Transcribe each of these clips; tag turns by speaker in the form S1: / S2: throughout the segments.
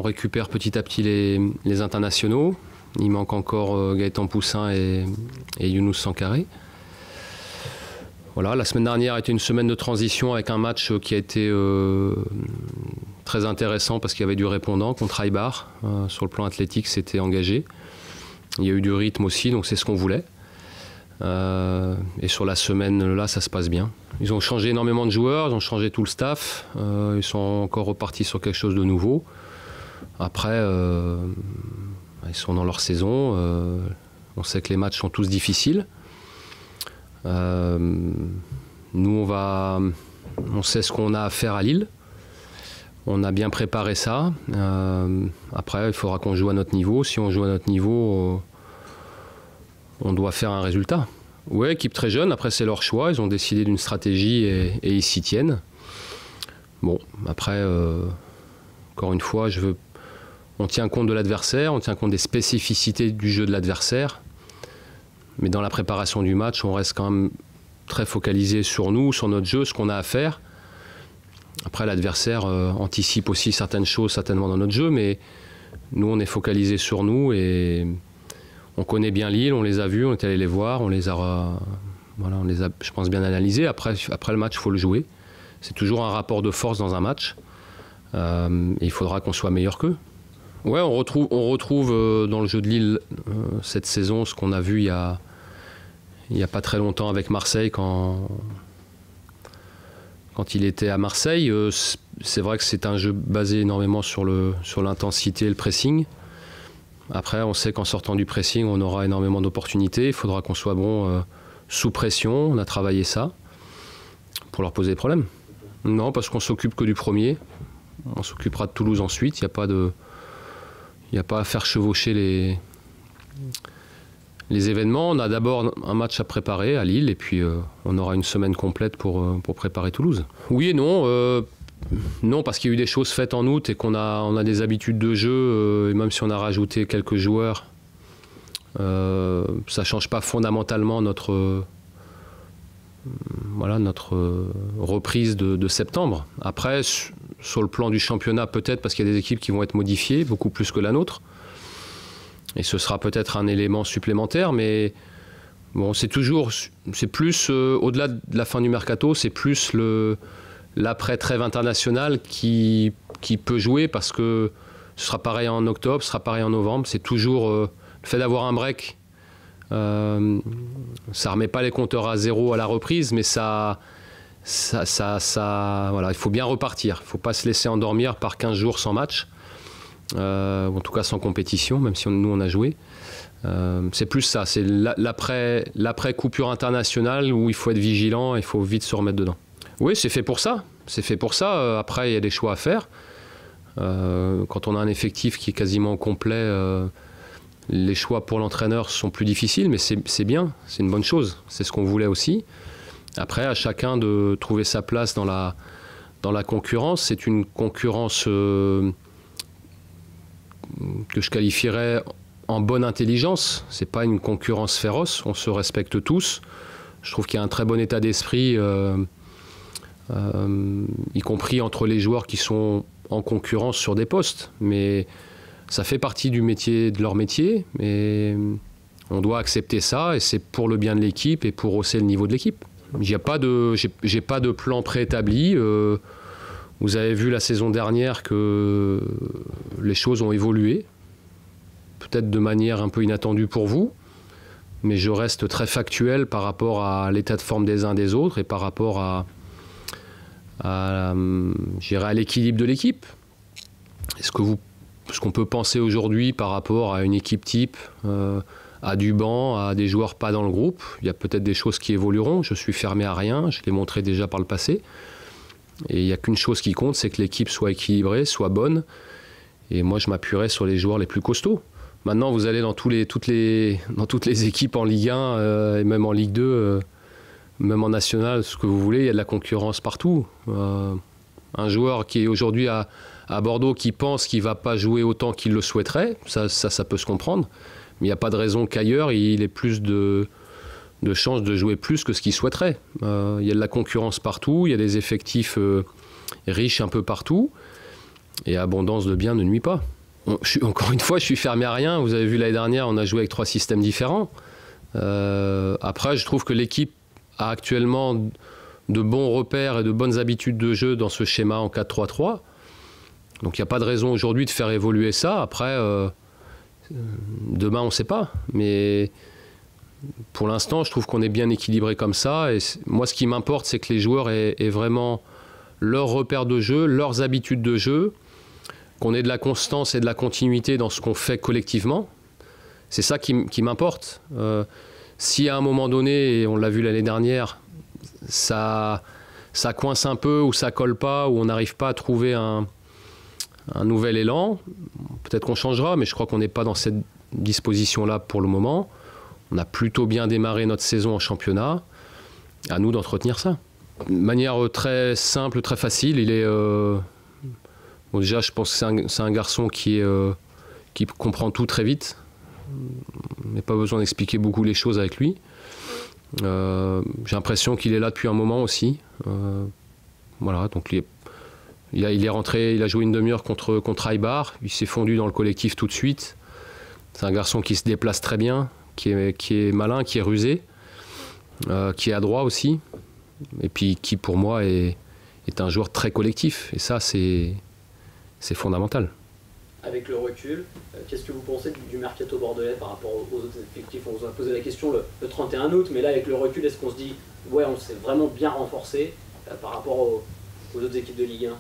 S1: On récupère petit à petit les internationaux. Il manque encore Gaëtan Poussin et Younous Sankaré. Voilà, la semaine dernière a été une semaine de transition avec un match qui a été très intéressant parce qu'il y avait du répondant contre Aibar. Sur le plan athlétique, c'était engagé. Il y a eu du rythme aussi, donc c'est ce qu'on voulait. Et sur la semaine, là, ça se passe bien. Ils ont changé énormément de joueurs, ils ont changé tout le staff. Ils sont encore repartis sur quelque chose de nouveau. Après, ils sont dans leur saison. On sait que les matchs sont tous difficiles. Nous, on sait ce qu'on a à faire à Lille. On a bien préparé ça. Après, il faudra qu'on joue à notre niveau. Si on joue à notre niveau, on doit faire un résultat. Ouais, équipe très jeune. Après, c'est leur choix. Ils ont décidé d'une stratégie et ils s'y tiennent. Bon, après, encore une fois, on tient compte de l'adversaire, on tient compte des spécificités du jeu de l'adversaire. Mais dans la préparation du match, on reste quand même très focalisé sur nous, sur notre jeu, ce qu'on a à faire. Après, l'adversaire anticipe aussi certaines choses certainement dans notre jeu, mais nous, on est focalisé sur nous et on connaît bien Lille, on les a vus, on est allé les voir, on les a, je pense, bien analysés. Après le match, il faut le jouer. C'est toujours un rapport de force dans un match. Et il faudra qu'on soit meilleur qu'eux. Ouais, on retrouve dans le jeu de Lille cette saison ce qu'on a vu il y a pas très longtemps avec Marseille quand il était à Marseille. C'est vrai que c'est un jeu basé énormément sur l'intensité et le pressing. Après, on sait qu'en sortant du pressing, on aura énormément d'opportunités. Il faudra qu'on soit bon sous pression. On a travaillé ça pour leur poser des problèmes. Non, parce qu'on s'occupe que du premier. On s'occupera de Toulouse ensuite. Il n'y a pas à faire chevaucher les événements. On a d'abord un match à préparer à Lille et puis on aura une semaine complète pour préparer Toulouse. Oui et non. Non, parce qu'il y a eu des choses faites en août et on a des habitudes de jeu. Et même si on a rajouté quelques joueurs, ça ne change pas fondamentalement notre reprise de septembre. Après, sur le plan du championnat, peut-être parce qu'il y a des équipes qui vont être modifiées, beaucoup plus que la nôtre. Et ce sera peut-être un élément supplémentaire, mais bon, c'est plus, au-delà de la fin du mercato, c'est plus l'après-trêve internationale qui peut jouer parce que ce sera pareil en octobre, ce sera pareil en novembre. C'est toujours le fait d'avoir un break. Ça ne remet pas les compteurs à zéro à la reprise, mais voilà, il faut bien repartir. Il ne faut pas se laisser endormir par 15 jours sans match, en tout cas sans compétition, même si nous on a joué. C'est plus ça, c'est l'après-coupure internationale où il faut être vigilant et il faut vite se remettre dedans. Oui, c'est fait pour ça. C'est fait pour ça. Après, il y a des choix à faire. Quand on a un effectif qui est quasiment complet, les choix pour l'entraîneur sont plus difficiles, mais c'est bien, c'est une bonne chose. C'est ce qu'on voulait aussi. Après, à chacun de trouver sa place dans la concurrence. C'est une concurrence que je qualifierais en bonne intelligence. C'est pas une concurrence féroce. On se respecte tous. Je trouve qu'il y a un très bon état d'esprit, y compris entre les joueurs qui sont en concurrence sur des postes. Mais ça fait partie du métier, de leur métier, mais on doit accepter ça et c'est pour le bien de l'équipe et pour hausser le niveau de l'équipe. J'ai pas de plan préétabli. Vous avez vu la saison dernière que les choses ont évolué, peut-être de manière un peu inattendue pour vous, mais je reste très factuel par rapport à l'état de forme des uns des autres et par rapport à l'équilibre de l'équipe. Ce qu'on peut penser aujourd'hui par rapport à une équipe type, à du banc, à des joueurs pas dans le groupe, il y a peut-être des choses qui évolueront. Je suis fermé à rien, je l'ai montré déjà par le passé. Et il n'y a qu'une chose qui compte, c'est que l'équipe soit équilibrée, soit bonne. Et moi, je m'appuierai sur les joueurs les plus costauds. Maintenant, vous allez dans toutes les équipes en Ligue 1 et même en Ligue 2, même en National, ce que vous voulez, il y a de la concurrence partout. Un joueur qui est aujourd'hui à Bordeaux qui pense qu'il ne va pas jouer autant qu'il le souhaiterait, ça peut se comprendre. Mais il n'y a pas de raison qu'ailleurs, il ait plus de chances de jouer plus que ce qu'il souhaiterait. Il y a de la concurrence partout, il y a des effectifs riches un peu partout. Et abondance de biens ne nuit pas. Encore une fois, je suis fermé à rien. Vous avez vu l'année dernière, on a joué avec 3 systèmes différents. Après, je trouve que l'équipe a actuellement de bons repères et de bonnes habitudes de jeu dans ce schéma en 4-3-3. Donc il n'y a pas de raison aujourd'hui de faire évoluer ça. Après, demain, on ne sait pas. Mais pour l'instant, je trouve qu'on est bien équilibré comme ça. Et moi, ce qui m'importe, c'est que les joueurs aient vraiment leurs repères de jeu, leurs habitudes de jeu, qu'on ait de la constance et de la continuité dans ce qu'on fait collectivement. C'est ça qui m'importe. Si à un moment donné, et on l'a vu l'année dernière, ça coince un peu ou ça colle pas, ou on n'arrive pas à trouver un nouvel élan, peut-être qu'on changera, mais je crois qu'on n'est pas dans cette disposition-là pour le moment. On a plutôt bien démarré notre saison en championnat. À nous d'entretenir ça. De manière très simple, très facile, il est... Bon, déjà, je pense que c'est un garçon qui comprend tout très vite. Il n'y a pas besoin d'expliquer beaucoup les choses avec lui. J'ai l'impression qu'il est là depuis un moment aussi. Voilà, donc il est rentré, il a joué une demi-heure contre Aibar. Il s'est fondu dans le collectif tout de suite. C'est un garçon qui se déplace très bien, qui est malin, qui est rusé, qui est adroit aussi. Et puis qui, pour moi, est un joueur très collectif. Et ça, c'est fondamental.
S2: Avec le recul, qu'est-ce que vous pensez du mercato bordelais par rapport aux autres effectifs? On vous a posé la question le 31 août, mais là, avec le recul, est-ce qu'on se dit, ouais, on s'est vraiment bien renforcé par rapport aux autres équipes de Ligue 1?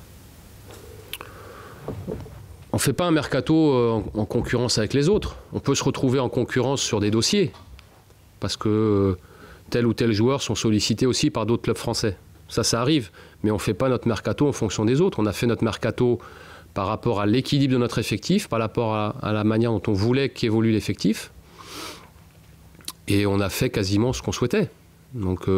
S1: On ne fait pas un mercato en concurrence avec les autres. On peut se retrouver en concurrence sur des dossiers, parce que tel ou tel joueur sont sollicités aussi par d'autres clubs français. Ça arrive, mais on ne fait pas notre mercato en fonction des autres. On a fait notre mercato par rapport à l'équilibre de notre effectif, par rapport à la manière dont on voulait qu'évolue l'effectif. Et on a fait quasiment ce qu'on souhaitait. Donc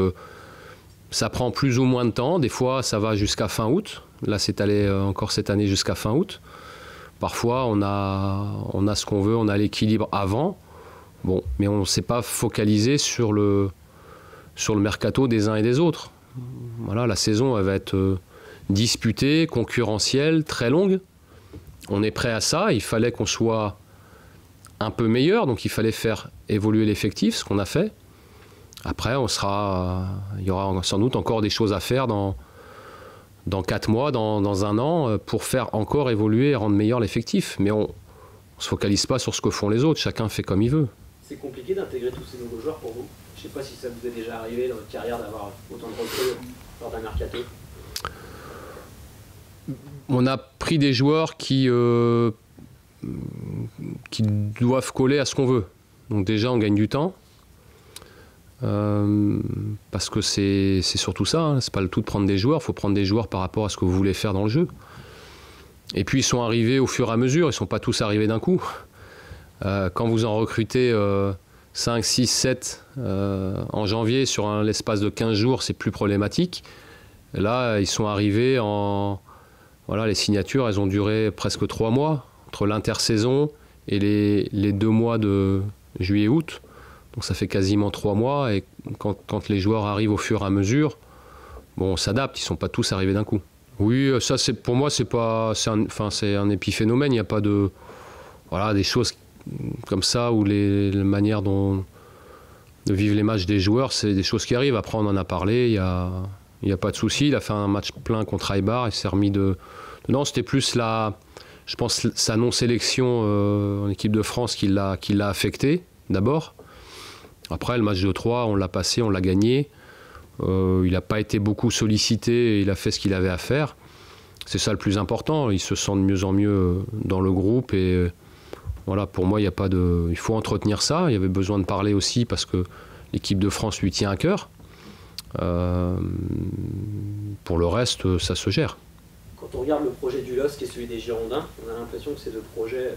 S1: ça prend plus ou moins de temps. Des fois, ça va jusqu'à fin août. Là, c'est allé encore cette année jusqu'à fin août. Parfois, on a ce qu'on veut, on a l'équilibre avant. Bon, mais on ne s'est pas focalisé sur le mercato des uns et des autres. Voilà, la saison, elle va être disputée, concurrentielle, très longue. On est prêt à ça. Il fallait qu'on soit un peu meilleur, donc il fallait faire évoluer l'effectif, ce qu'on a fait. Après, il y aura sans doute encore des choses à faire dans 4 mois, dans 1 an, pour faire encore évoluer et rendre meilleur l'effectif. Mais on ne se focalise pas sur ce que font les autres. Chacun fait comme il veut.
S2: C'est compliqué d'intégrer tous ces nouveaux joueurs pour vous? Je ne sais pas si ça vous est déjà arrivé dans votre carrière d'avoir autant de recrues lors d'un mercato.
S1: On a pris des joueurs qui doivent coller à ce qu'on veut. Donc déjà, on gagne du temps. Parce que c'est surtout ça, hein. C'est pas le tout de prendre des joueurs, il faut prendre des joueurs par rapport à ce que vous voulez faire dans le jeu. Et puis ils sont arrivés au fur et à mesure, ils ne sont pas tous arrivés d'un coup. Quand vous en recrutez 5, 6, 7 en janvier sur l'espace de 15 jours, c'est plus problématique. Là, ils sont arrivés Voilà, les signatures, elles ont duré presque 3 mois, entre l'intersaison et les 2 mois de juillet-août. Donc ça fait quasiment 3 mois, et quand les joueurs arrivent au fur et à mesure, bon, on s'adapte, ils ne sont pas tous arrivés d'un coup. Oui, ça pour moi c'est un épiphénomène, il n'y a pas de... Voilà, des choses comme ça, où la manière de vivre les matchs des joueurs, c'est des choses qui arrivent. Après on en a parlé, il n'y a pas de souci, il a fait un match plein contre Aibar, il s'est remis dedans. C'était plus je pense sa non-sélection en équipe de France qui l'a affecté d'abord. Après, le match de 3, on l'a passé, on l'a gagné. Il n'a pas été beaucoup sollicité, il a fait ce qu'il avait à faire. C'est ça le plus important. Il se sent de mieux en mieux dans le groupe. Et voilà, pour moi, il faut entretenir ça. Il y avait besoin de parler aussi parce que l'équipe de France lui tient à cœur. Pour le reste, ça se gère.
S2: Quand on regarde le projet du LOSC et celui des Girondins, on a l'impression que c'est 2 projets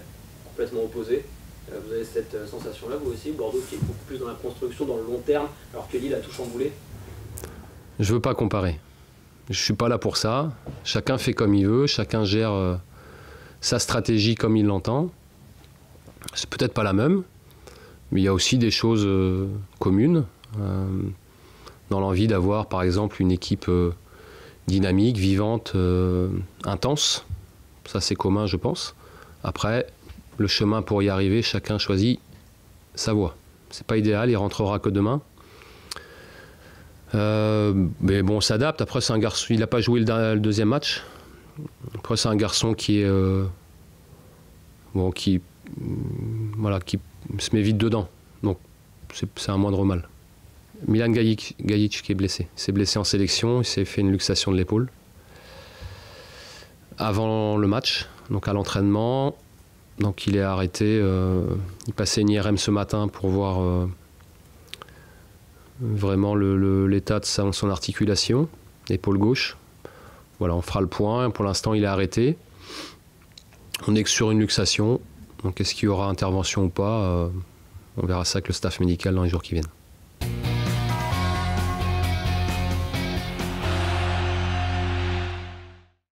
S2: complètement opposés. Vous avez cette sensation-là, vous aussi, Bordeaux qui est beaucoup plus dans la construction, dans le long terme, alors que Lille a tout chamboulé?
S1: Je ne veux pas comparer. Je ne suis pas là pour ça. Chacun fait comme il veut, chacun gère sa stratégie comme il l'entend. C'est peut-être pas la même, mais il y a aussi des choses communes. Dans l'envie d'avoir, par exemple, une équipe dynamique, vivante, intense, Ça, c'est commun, je pense. Après, le chemin pour y arriver, chacun choisit sa voie. C'est pas idéal, il rentrera que demain. Mais bon, on s'adapte. Après, c'est un garçon, il n'a pas joué le deuxième match. Après, c'est un garçon qui est qui se met vite dedans. Donc, c'est un moindre mal. Milan Gajic qui est blessé. Il s'est blessé en sélection, il s'est fait une luxation de l'épaule. Avant le match, donc à l'entraînement, donc il est arrêté. Il passait une IRM ce matin pour voir vraiment l'état de son articulation, épaule gauche. Voilà, on fera le point. Pour l'instant, il est arrêté. On est que sur une luxation. Donc, est-ce qu'il y aura intervention ou pas On verra ça avec le staff médical dans les jours qui viennent.